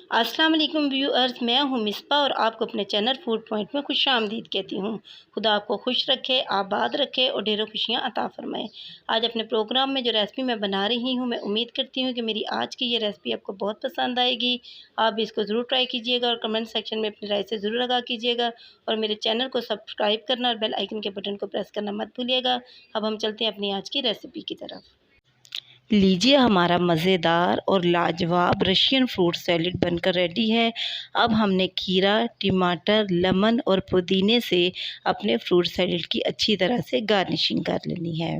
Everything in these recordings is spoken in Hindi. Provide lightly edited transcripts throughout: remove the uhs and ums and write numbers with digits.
अस्सलाम वालेकुम व्यूअर्स, मैं हूं मिसबा और आपको अपने चैनल फूड पॉइंट में खुशामदीद कहती हूं। खुदा आपको खुश रखे, आबाद रखे और ढेरों खुशियां अता फरमाए। आज अपने प्रोग्राम में जो रेसिपी मैं बना रही हूं, मैं उम्मीद करती हूं कि मेरी आज की ये रेसिपी आपको बहुत पसंद आएगी। आप भी इसको ज़रूर ट्राई कीजिएगा और कमेंट सेक्शन में अपनी राय से ज़रूर आगाह कीजिएगा और मेरे चैनल को सब्सक्राइब करना और बेल आइकन के बटन को प्रेस करना मत भूलिएगा। अब हम चलते हैं अपनी आज की रेसिपी की तरफ। लीजिए, हमारा मज़ेदार और लाजवाब रशियन फ्रूट सैलेड बनकर रेडी है। अब हमने खीरा, टमाटर, लेमन और पुदीने से अपने फ्रूट सैलेड की अच्छी तरह से गार्निशिंग कर लेनी है।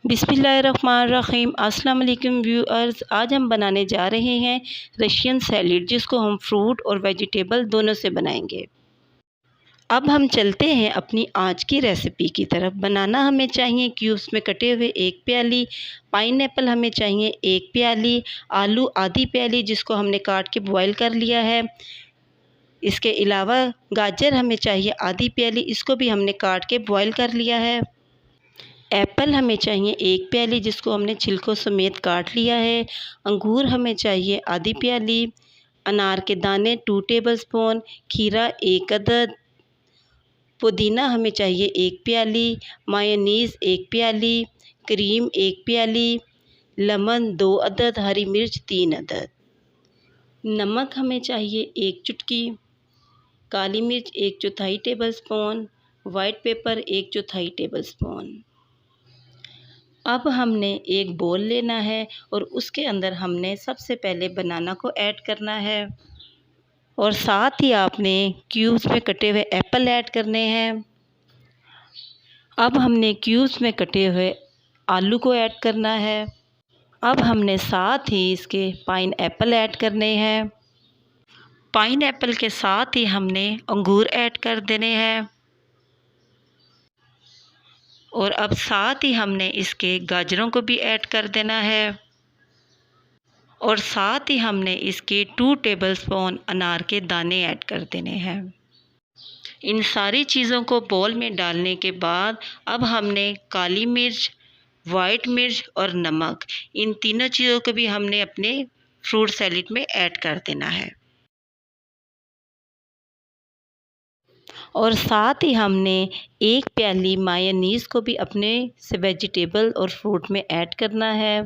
बिस्मिल्लाहिर्रहमानिर्रहीम। अस्सलाम वालेकुम व्यूअर्स, आज हम बनाने जा रहे हैं रशियन सैलेड, जिसको हम फ्रूट और वेजिटेबल दोनों से बनाएंगे। अब हम चलते हैं अपनी आज की रेसिपी की तरफ। बनाना हमें चाहिए क्यूब्स में कटे हुए 1 प्याली, पाइनएप्पल हमें चाहिए 1 प्याली, आलू आधी प्याली जिसको हमने काट के बॉईल कर लिया है। इसके अलावा गाजर हमें चाहिए आधी प्याली, इसको भी हमने काट के बॉईल कर लिया है। एप्पल हमें चाहिए 1 प्याली जिसको हमने छिलकों समेत काट लिया है। अंगूर हमें चाहिए आधी प्याली, अनार के दाने 2 टेबलस्पून, खीरा 1 अदद, पुदीना हमें चाहिए 1 प्याली, मायोनीज़ 1 प्याली, क्रीम 1 प्याली, लेमन 2 अदद, हरी मिर्च 3 अदद, नमक हमें चाहिए 1 चुटकी, काली मिर्च 1/4 टेबलस्पून, वाइट पेपर 1/4 टेबलस्पून। अब हमने एक बोल लेना है और उसके अंदर हमने सबसे पहले बनाना को ऐड करना है और साथ ही आपने क्यूब्स में कटे हुए एप्पल ऐड करने हैं। अब हमने क्यूब्स में कटे हुए आलू को ऐड करना है। अब हमने साथ ही इसके पाइनएप्पल ऐड करने हैं। पाइनएप्पल के साथ ही हमने अंगूर ऐड कर देने हैं और अब साथ ही हमने इसके गाजरों को भी ऐड कर देना है और साथ ही हमने इसके 2 टेबलस्पून अनार के दाने ऐड कर देने हैं। इन सारी चीज़ों को बोल में डालने के बाद अब हमने काली मिर्च, वाइट मिर्च और नमक, इन तीनों चीज़ों को भी हमने अपने फ्रूट सैलेड में ऐड कर देना है और साथ ही हमने 1 प्याली मायोनीज़ को भी अपने से वेजिटेबल और फ्रूट में ऐड करना है।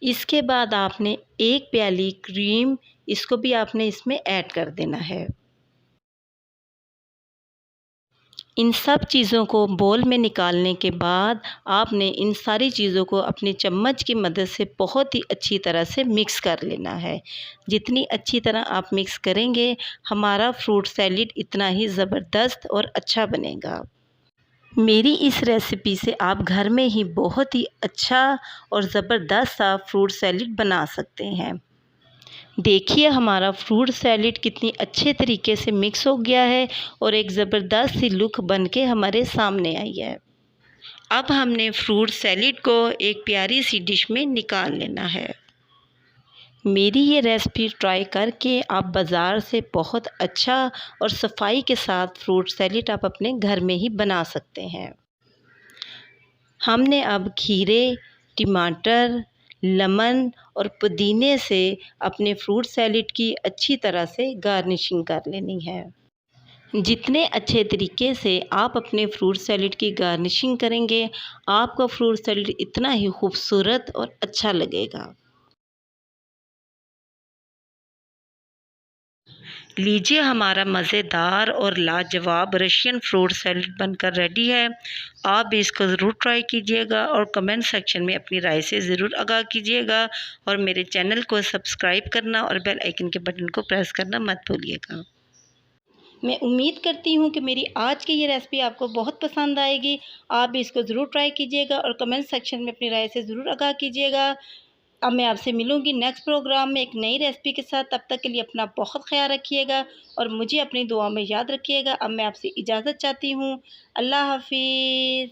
इसके बाद आपने 1 प्याली क्रीम, इसको भी आपने इसमें ऐड कर देना है। इन सब चीज़ों को बोल में निकालने के बाद आपने इन सारी चीज़ों को अपनी चम्मच की मदद से बहुत ही अच्छी तरह से मिक्स कर लेना है। जितनी अच्छी तरह आप मिक्स करेंगे, हमारा फ्रूट सैलेड इतना ही ज़बरदस्त और अच्छा बनेगा। मेरी इस रेसिपी से आप घर में ही बहुत ही अच्छा और ज़बरदस्त सा फ्रूट सैलेड बना सकते हैं। देखिए, हमारा फ्रूट सैलेड कितनी अच्छे तरीके से मिक्स हो गया है और एक ज़बरदस्त सी लुक बन के हमारे सामने आई है। अब हमने फ्रूट सैलेड को एक प्यारी सी डिश में निकाल लेना है। मेरी ये रेसिपी ट्राई करके आप बाज़ार से बहुत अच्छा और सफाई के साथ फ्रूट सैलेड आप अपने घर में ही बना सकते हैं। हमने अब खीरे, टमाटर, लेमन और पुदीने से अपने फ्रूट सैलेड की अच्छी तरह से गार्निशिंग कर लेनी है। जितने अच्छे तरीके से आप अपने फ्रूट सैलेड की गार्निशिंग करेंगे, आपका फ्रूट सैलेड इतना ही खूबसूरत और अच्छा लगेगा। लीजिए, हमारा मज़ेदार और लाजवाब रशियन फ्रूट सैलेड बनकर रेडी है। आप भी इसको ज़रूर ट्राई कीजिएगा और कमेंट सेक्शन में अपनी राय से ज़रूर आगाह कीजिएगा और मेरे चैनल को सब्सक्राइब करना और बेल आइकन के बटन को प्रेस करना मत भूलिएगा। मैं उम्मीद करती हूँ कि मेरी आज की ये रेसिपी आपको बहुत पसंद आएगी। आप भी इसको ज़रूर ट्राई कीजिएगा और कमेंट सेक्शन में अपनी राय से ज़रूर आगाह कीजिएगा। अब मैं आपसे मिलूँगी नेक्स्ट प्रोग्राम में एक नई रेसिपी के साथ। तब तक के लिए अपना बहुत ख्याल रखिएगा और मुझे अपनी दुआ में याद रखिएगा। अब मैं आपसे इजाज़त चाहती हूँ। अल्लाह हाफ़िज़।